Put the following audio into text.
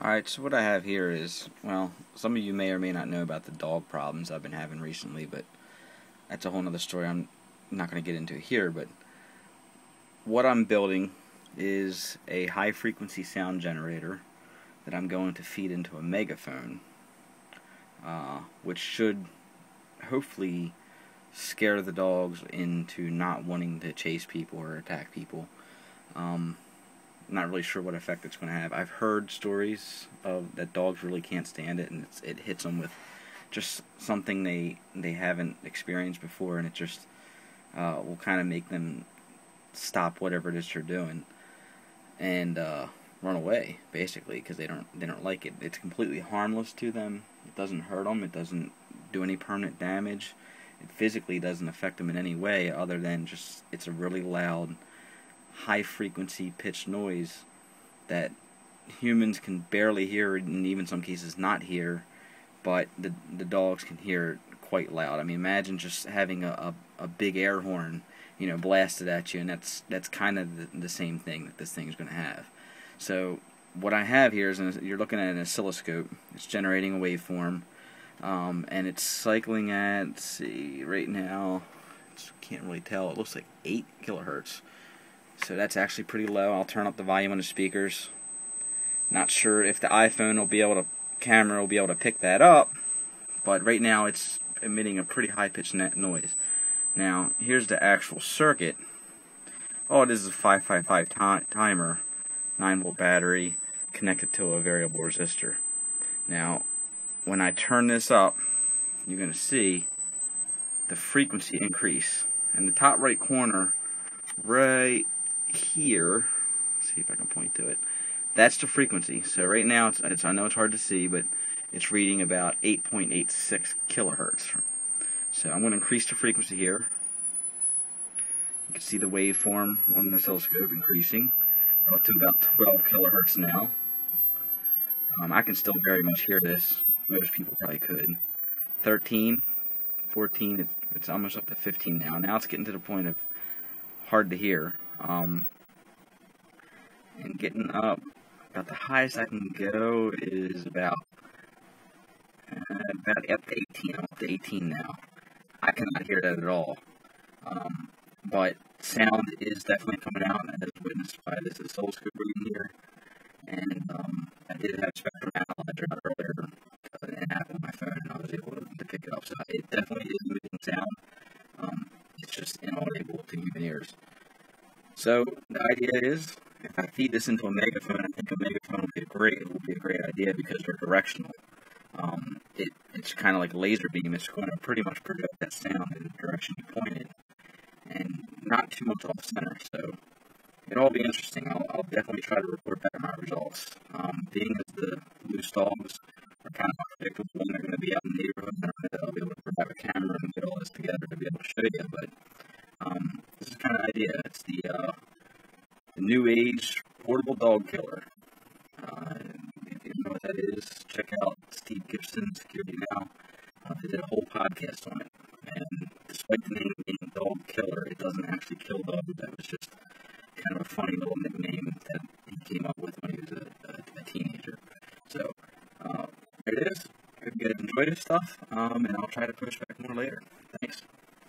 Alright, so what I have here is, well, some of you may or may not know about the dog problems I've been having recently, but that's a whole nother story I'm not going to get into here. But what I'm building is a high frequency sound generator that I'm going to feed into a megaphone, which should hopefully scare the dogs into not wanting to chase people or attack people. Not really sure what effect it's going to have. I've heard stories of that dogs really can't stand it, and it hits them with just something they haven't experienced before, and it just will kind of make them stop whatever it is they're doing and run away, basically, because they don't like it. It's completely harmless to them. It doesn't hurt them. It doesn't do any permanent damage. It physically doesn't affect them in any way other than just it's a really loud, high frequency pitched noise that humans can barely hear, and even some cases not hear, but the dogs can hear it quite loud. I mean, imagine just having a big air horn, blasted at you, and that's kind of the same thing that this thing's going to have. So what I have here is you're looking at an oscilloscope. It's generating a waveform, and it's cycling at, let's see, right now, can't really tell, it looks like 8 kilohertz. So that's actually pretty low. I'll turn up the volume on the speakers. Not sure if the iPhone camera will be able to pick that up, but right now it's emitting a pretty high-pitched noise. Now, here's the actual circuit. Oh, this is a 555 timer, 9-volt battery connected to a variable resistor. Now, when I turn this up, you're going to see the frequency increase. In the top right corner, right here, let's see if I can point to it. That's the frequency. So right now, I know it's hard to see, but it's reading about 8.86 kilohertz. So I'm going to increase the frequency here. You can see the waveform on the oscilloscope increasing up to about 12 kilohertz now. I can still very much hear this. Most people probably could. 13, 14, it's almost up to 15 now. Now it's getting to the point of hard to hear. And getting up, about the highest I can go is about up to 18. I'm up to 18 now. I cannot hear that at all. But sound is definitely coming out, as witnessed by this oscilloscope reading here. And I did have spectrum analyzer earlier an app on my phone, and I was able to pick it up. So it definitely is emitting sound. It's just inaudible to human ears. So the idea is, if I feed this into a megaphone, I think a megaphone will be a great idea because they're directional. It's kind of like a laser beam. It's going to pretty much project that sound in the direction you point it, and not too much off center. So it'll all be interesting. I'll definitely try to report back my results. Being as the loose dogs are kind of unpredictable when they're going to be out in the neighborhood, I don't know that I'll be able to grab a camera and get all this together to be able to show you, but this is kind of the idea. It's the new age portable dog killer. If you don't know what that is, check out Steve Gibson, Security Now. They did a whole podcast on it. And despite the name being Dog Killer, it doesn't actually kill dogs. That was just kind of a funny little nickname that he came up with when he was a teenager. So, there it is. Hope you guys enjoy this stuff, and I'll try to push back more later.